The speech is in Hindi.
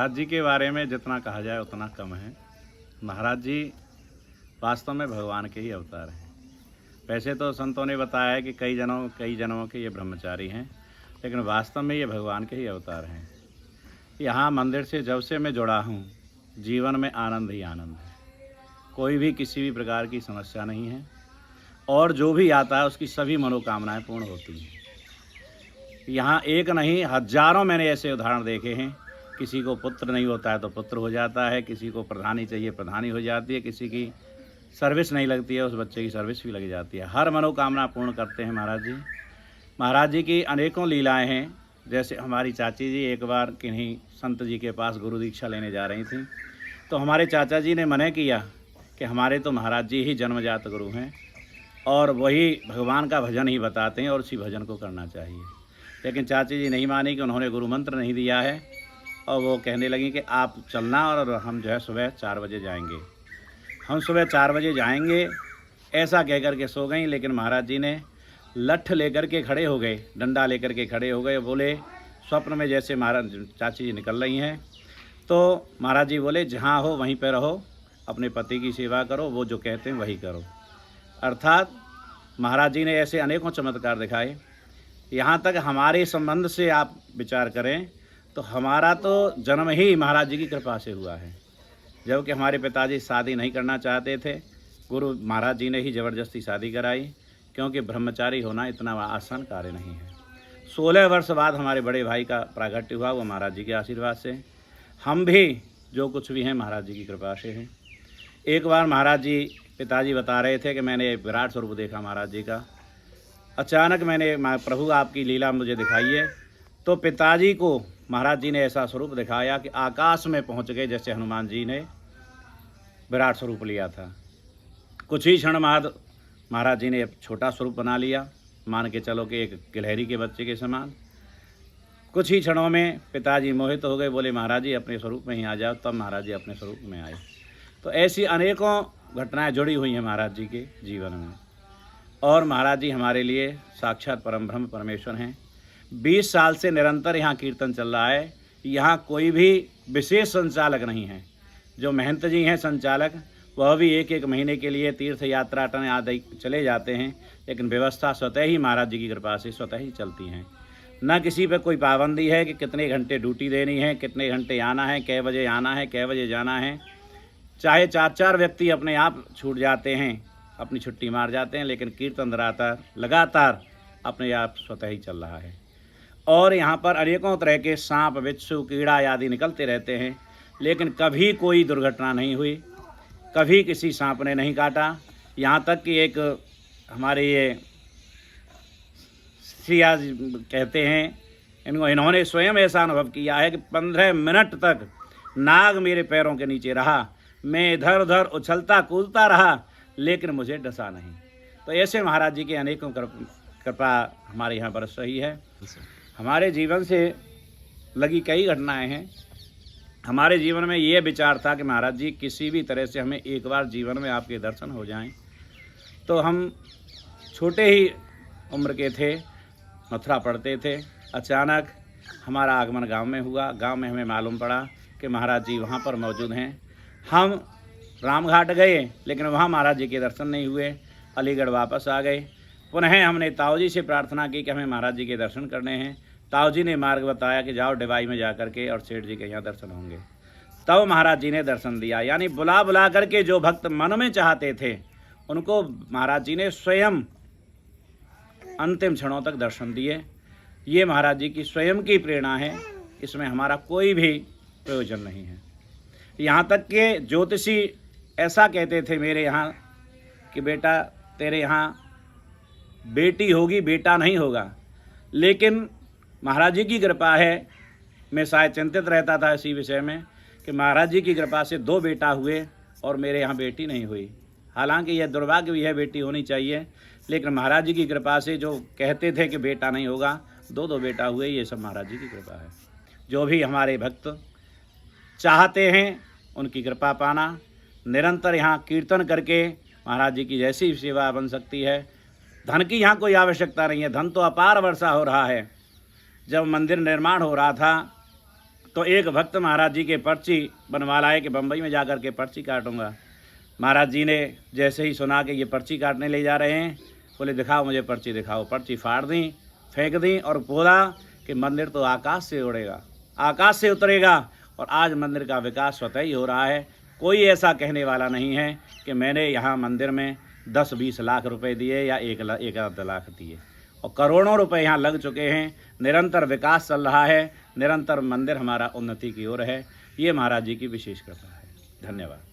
महाराज जी के बारे में जितना कहा जाए उतना कम है। महाराज जी वास्तव में भगवान के ही अवतार हैं। वैसे तो संतों ने बताया है कि कई जन्मों के ये ब्रह्मचारी हैं, लेकिन वास्तव में ये भगवान के ही अवतार हैं। यहाँ मंदिर से जब से मैं जुड़ा हूँ, जीवन में आनंद ही आनंद है। कोई भी किसी भी प्रकार की समस्या नहीं है, और जो भी आता है उसकी सभी मनोकामनाएं पूर्ण होती हैं। यहाँ एक नहीं हजारों मैंने ऐसे उदाहरण देखे हैं। किसी को पुत्र नहीं होता है तो पुत्र हो जाता है, किसी को प्रधानी चाहिए प्रधानी हो जाती है, किसी की सर्विस नहीं लगती है उस बच्चे की सर्विस भी लग जाती है। हर मनोकामना पूर्ण करते हैं महाराज जी। महाराज जी की अनेकों लीलाएं हैं। जैसे हमारी चाची जी एक बार किन्हीं संत जी के पास गुरु दीक्षा लेने जा रही थी, तो हमारे चाचा जी ने मना किया कि हमारे तो महाराज जी ही जन्मजात गुरु हैं और वही भगवान का भजन ही बताते हैं और उसी भजन को करना चाहिए। लेकिन चाची जी नहीं मानी कि उन्होंने गुरु मंत्र नहीं दिया है, और वो कहने लगी कि आप चलना और हम जो है सुबह 4 बजे जाएंगे, हम सुबह 4 बजे जाएंगे, ऐसा कह कर के सो गई। लेकिन महाराज जी ने लठ लेकर के खड़े हो गए, डंडा लेकर के खड़े हो गए। बोले स्वप्न में जैसे महाराज चाची जी निकल रही हैं, तो महाराज जी बोले जहाँ हो वहीं पर रहो, अपने पति की सेवा करो, वो जो कहते हैं वही करो। अर्थात महाराज जी ने ऐसे अनेकों चमत्कार दिखाए। यहाँ तक हमारे संबंध से आप विचार करें तो हमारा तो जन्म ही महाराज जी की कृपा से हुआ है। जबकि हमारे पिताजी शादी नहीं करना चाहते थे, गुरु महाराज जी ने ही ज़बरदस्ती शादी कराई, क्योंकि ब्रह्मचारी होना इतना आसान कार्य नहीं है। 16 वर्ष बाद हमारे बड़े भाई का प्रागट्य हुआ, वो महाराज जी के आशीर्वाद से। हम भी जो कुछ भी हैं महाराज जी की कृपा से हैं। एक बार महाराज जी पिताजी बता रहे थे कि मैंने विराट स्वरूप देखा महाराज जी का। अचानक मैंने प्रभु आपकी लीला मुझे दिखाई है, तो पिताजी को महाराज जी ने ऐसा स्वरूप दिखाया कि आकाश में पहुंच गए, जैसे हनुमान जी ने विराट स्वरूप लिया था। कुछ ही क्षण बाद महाराज जी ने छोटा स्वरूप बना लिया, मान के चलो कि एक गिलहरी के बच्चे के समान। कुछ ही क्षणों में पिताजी मोहित हो गए, बोले महाराज जी अपने स्वरूप में ही आ जाओ। तब महाराज जी अपने स्वरूप में आए। तो ऐसी अनेकों घटनाएं जुड़ी हुई हैं महाराज जी के जीवन में, और महाराज जी हमारे लिए साक्षात परम ब्रह्म परमेश्वर हैं। 20 साल से निरंतर यहाँ कीर्तन चल रहा है। यहाँ कोई भी विशेष संचालक नहीं है। जो महंत जी हैं संचालक, वह भी एक महीने के लिए तीर्थ यात्रा आदि चले जाते हैं, लेकिन व्यवस्था स्वतः ही महाराज जी की कृपा से स्वतः ही चलती हैं। न किसी पर कोई पाबंदी है कि कितने घंटे ड्यूटी देनी है, कितने घंटे आना है, कै बजे आना है, कै बजे जाना है। चाहे 4-4 व्यक्ति अपने आप छूट जाते हैं, अपनी छुट्टी मार जाते हैं, लेकिन कीर्तन लगातार अपने आप स्वतः ही चल रहा है। और यहाँ पर अनेकों तरह के सांप, बिच्छू, कीड़ा आदि निकलते रहते हैं, लेकिन कभी कोई दुर्घटना नहीं हुई, कभी किसी सांप ने नहीं काटा। यहाँ तक कि एक हमारे ये सिया कहते हैं, इन्होंने स्वयं ऐसा अनुभव किया है कि 15 मिनट तक नाग मेरे पैरों के नीचे रहा, मैं इधर उधर उछलता कूदता रहा, लेकिन मुझे डसा नहीं। तो ऐसे महाराज जी के अनेकों कृपा हमारे यहाँ बरस रही है। हमारे जीवन से लगी कई घटनाएं हैं। हमारे जीवन में ये विचार था कि महाराज जी किसी भी तरह से हमें एक बार जीवन में आपके दर्शन हो जाएं। तो हम छोटे ही उम्र के थे, मथुरा पढ़ते थे। अचानक हमारा आगमन गांव में हुआ। गांव में हमें मालूम पड़ा कि महाराज जी वहाँ पर मौजूद हैं। हम रामघाट गए, लेकिन वहाँ महाराज जी के दर्शन नहीं हुए। अलीगढ़ वापस आ गए। पुनः हमने ताऊ जी से प्रार्थना की कि हमें महाराज जी के दर्शन करने हैं। ताऊ जी ने मार्ग बताया कि जाओ डिवाई में जा कर के और सेठ जी के यहाँ दर्शन होंगे। तब महाराज जी ने दर्शन दिया। यानी बुला बुला करके जो भक्त मन में चाहते थे उनको महाराज जी ने स्वयं अंतिम क्षणों तक दर्शन दिए। ये महाराज जी की स्वयं की प्रेरणा है, इसमें हमारा कोई भी प्रयोजन नहीं है। यहाँ तक कि ज्योतिषी ऐसा कहते थे मेरे यहाँ कि बेटा तेरे यहाँ बेटी होगी, बेटा नहीं होगा। लेकिन महाराज जी की कृपा है, मैं शायद चिंतित रहता था इसी विषय में कि महाराज जी की कृपा से 2 बेटा हुए और मेरे यहाँ बेटी नहीं हुई। हालांकि यह दुर्भाग्य भी है, बेटी होनी चाहिए, लेकिन महाराज जी की कृपा से जो कहते थे कि बेटा नहीं होगा, 2 बेटा हुए। ये सब महाराज जी की कृपा है। जो भी हमारे भक्त चाहते हैं उनकी कृपा पाना, निरंतर यहाँ कीर्तन करके महाराज जी की जैसी सेवा बन सकती है। धन की यहाँ कोई आवश्यकता नहीं है, धन तो अपार वर्षा हो रहा है। जब मंदिर निर्माण हो रहा था तो एक भक्त महाराज जी के पर्ची बनवा लाए कि बम्बई में जाकर के पर्ची काटूंगा। महाराज जी ने जैसे ही सुना कि ये पर्ची काटने ले जा रहे हैं, बोले दिखाओ मुझे पर्ची दिखाओ। पर्ची फाड़ दी, फेंक दी और बोला कि मंदिर तो आकाश से उड़ेगा, आकाश से उतरेगा। और आज मंदिर का विकास स्वतः ही हो रहा है। कोई ऐसा कहने वाला नहीं है कि मैंने यहाँ मंदिर में 10-20 लाख रुपए दिए या 1 लाख दिए, और करोड़ों रुपए यहाँ लग चुके हैं। निरंतर विकास चल रहा है, निरंतर मंदिर हमारा उन्नति की ओर है। ये महाराज जी की विशेष कृपा है। धन्यवाद।